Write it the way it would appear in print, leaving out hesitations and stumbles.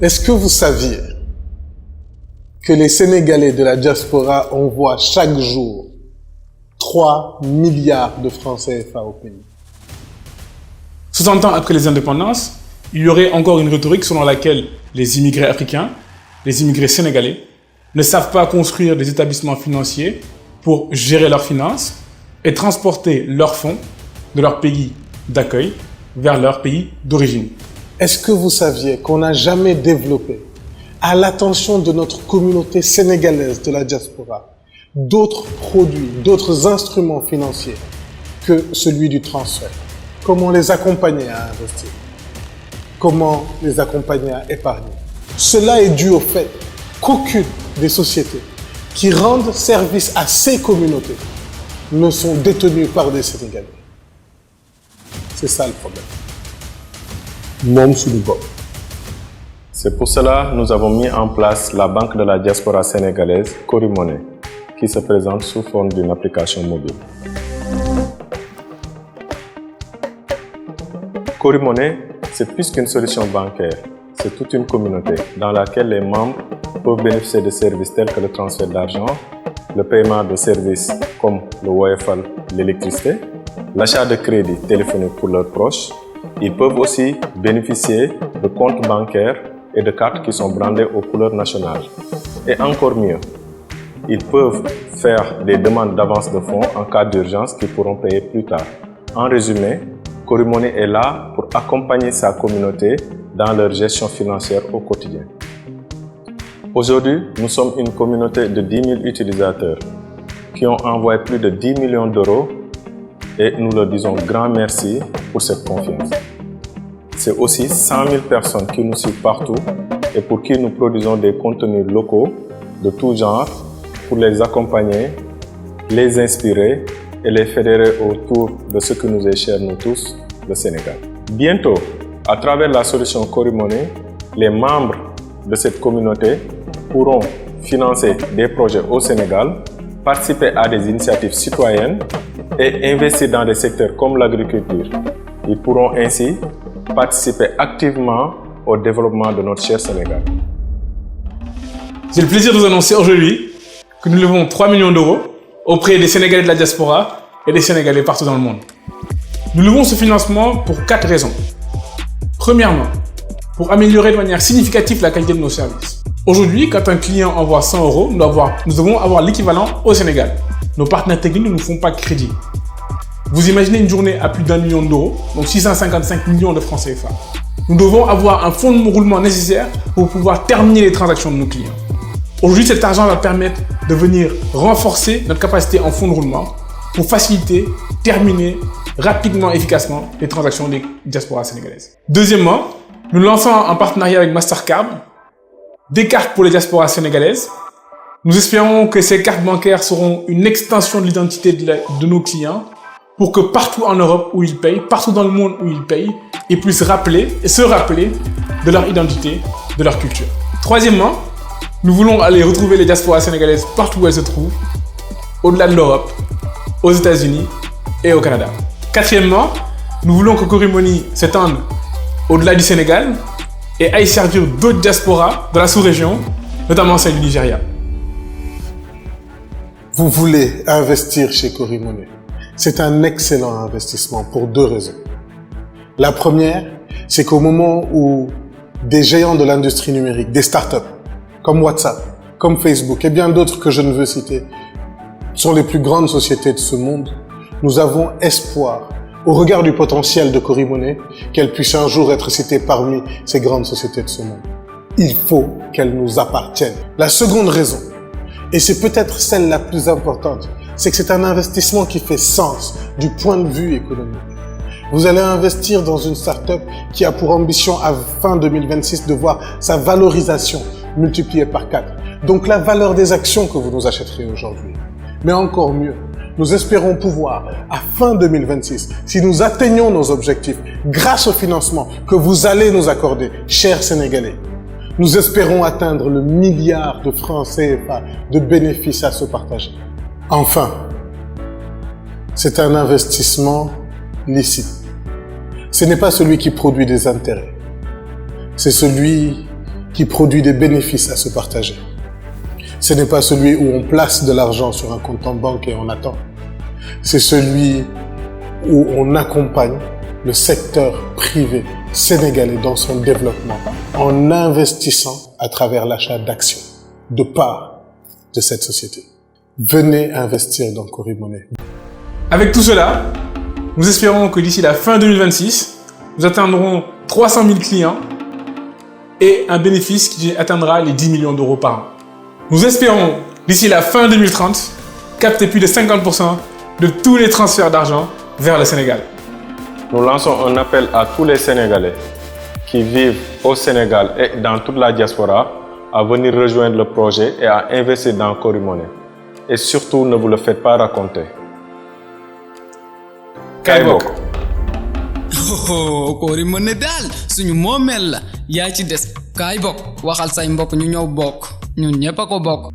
Est-ce que vous saviez que les Sénégalais de la diaspora envoient chaque jour 3 milliards de francs CFA au pays? 60 ans après les indépendances, il y aurait encore une rhétorique selon laquelle les immigrés africains, les immigrés sénégalais, ne savent pas construire des établissements financiers pour gérer leurs finances et transporter leurs fonds de leur pays d'accueil vers leur pays d'origine. Est-ce que vous saviez qu'on n'a jamais développé, à l'attention de notre communauté sénégalaise de la diaspora, d'autres produits, d'autres instruments financiers que celui du transfert? Comment les accompagner à investir? Comment les accompagner à épargner? Cela est dû au fait qu'aucune des sociétés qui rendent service à ces communautés ne sont détenues par des Sénégalais. C'est ça le problème. Moom suñu bopp. C'est pour cela que nous avons mis en place la Banque de la diaspora sénégalaise, Corimoney, qui se présente sous forme d'une application mobile. Corimoney, c'est plus qu'une solution bancaire, c'est toute une communauté dans laquelle les membres peuvent bénéficier de services tels que le transfert d'argent, le paiement de services comme le Woyofal, l'électricité, l'achat de crédits téléphoniques pour leurs proches. Ils peuvent aussi bénéficier de comptes bancaires et de cartes qui sont brandées aux couleurs nationales. Et encore mieux, ils peuvent faire des demandes d'avance de fonds en cas d'urgence qu'ils pourront payer plus tard. En résumé, Corimoney est là pour accompagner sa communauté dans leur gestion financière au quotidien. Aujourd'hui, nous sommes une communauté de 10 000 utilisateurs qui ont envoyé plus de 10 millions d'euros et nous leur disons grand merci pour cette confiance. C'est aussi 100 000 personnes qui nous suivent partout et pour qui nous produisons des contenus locaux de tout genre pour les accompagner, les inspirer et les fédérer autour de ce qui nous est cher, nous tous, le Sénégal. Bientôt, à travers la solution Corimoney, les membres de cette communauté pourront financer des projets au Sénégal, participer à des initiatives citoyennes et investir dans des secteurs comme l'agriculture. Ils pourront ainsi participer activement au développement de notre cher Sénégal. J'ai le plaisir de vous annoncer aujourd'hui que nous levons 3 millions d'euros auprès des Sénégalais de la diaspora et des Sénégalais partout dans le monde. Nous levons ce financement pour 4 raisons. Premièrement, pour améliorer de manière significative la qualité de nos services. Aujourd'hui, quand un client envoie 100 euros, nous devons avoir l'équivalent au Sénégal. Nos partenaires techniques ne nous font pas crédit. Vous imaginez une journée à plus d'1 million d'euros, donc 655 millions de francs CFA. Nous devons avoir un fonds de roulement nécessaire pour pouvoir terminer les transactions de nos clients. Aujourd'hui, cet argent va permettre de venir renforcer notre capacité en fonds de roulement pour faciliter, terminer rapidement et efficacement les transactions des diasporas sénégalaises. Deuxièmement, nous lançons un partenariat avec Mastercard, des cartes pour les diasporas sénégalaises. Nous espérons que ces cartes bancaires seront une extension de l'identité de nos clients pour que partout en Europe où ils payent, partout dans le monde où ils payent, ils puissent se rappeler de leur identité, de leur culture. Troisièmement, nous voulons aller retrouver les diasporas sénégalaises partout où elles se trouvent, au-delà de l'Europe, aux États-Unis et au Canada. Quatrièmement, nous voulons que Corimoney s'étende au-delà du Sénégal et aille servir d'autres diasporas de la sous-région, notamment celle du Nigeria. Vous voulez investir chez Corimoney. C'est un excellent investissement pour 2 raisons. La première, c'est qu'au moment où des géants de l'industrie numérique, des startups, comme WhatsApp, comme Facebook et bien d'autres que je ne veux citer, sont les plus grandes sociétés de ce monde, nous avons espoir, au regard du potentiel de Corimoney, qu'elle puisse un jour être citée parmi ces grandes sociétés de ce monde. Il faut qu'elle nous appartienne. La seconde raison, et c'est peut-être celle la plus importante, c'est que c'est un investissement qui fait sens du point de vue économique. Vous allez investir dans une start-up qui a pour ambition à fin 2026 de voir sa valorisation multipliée par 4. Donc la valeur des actions que vous nous achèterez aujourd'hui. Mais encore mieux, nous espérons pouvoir, à fin 2026, si nous atteignons nos objectifs grâce au financement que vous allez nous accorder, chers Sénégalais, nous espérons atteindre le milliard de francs CFA de bénéfices à se partager. Enfin, c'est un investissement licite. Ce n'est pas celui qui produit des intérêts. C'est celui qui produit des bénéfices à se partager. Ce n'est pas celui où on place de l'argent sur un compte en banque et on attend. C'est celui où on accompagne le secteur privé sénégalais dans son développement en investissant à travers l'achat d'actions, de parts de cette société. Venez investir dans Cori Money. Avec tout cela, nous espérons que d'ici la fin 2026, nous atteindrons 300 000 clients et un bénéfice qui atteindra les 10 millions d'euros par an. Nous espérons, d'ici la fin 2030, capter plus de 50% de tous les transferts d'argent vers le Sénégal. Nous lançons un appel à tous les Sénégalais qui vivent au Sénégal et dans toute la diaspora à venir rejoindre le projet et à investir dans Cori Money. Et surtout, ne vous le faites pas raconter. Kaay bokk. Oh, Cori Money daal suñu moomeel la yaa ci des kaay bokk waxal say mbokk ñu ñëw bokk ñun ñépp a ko bokk.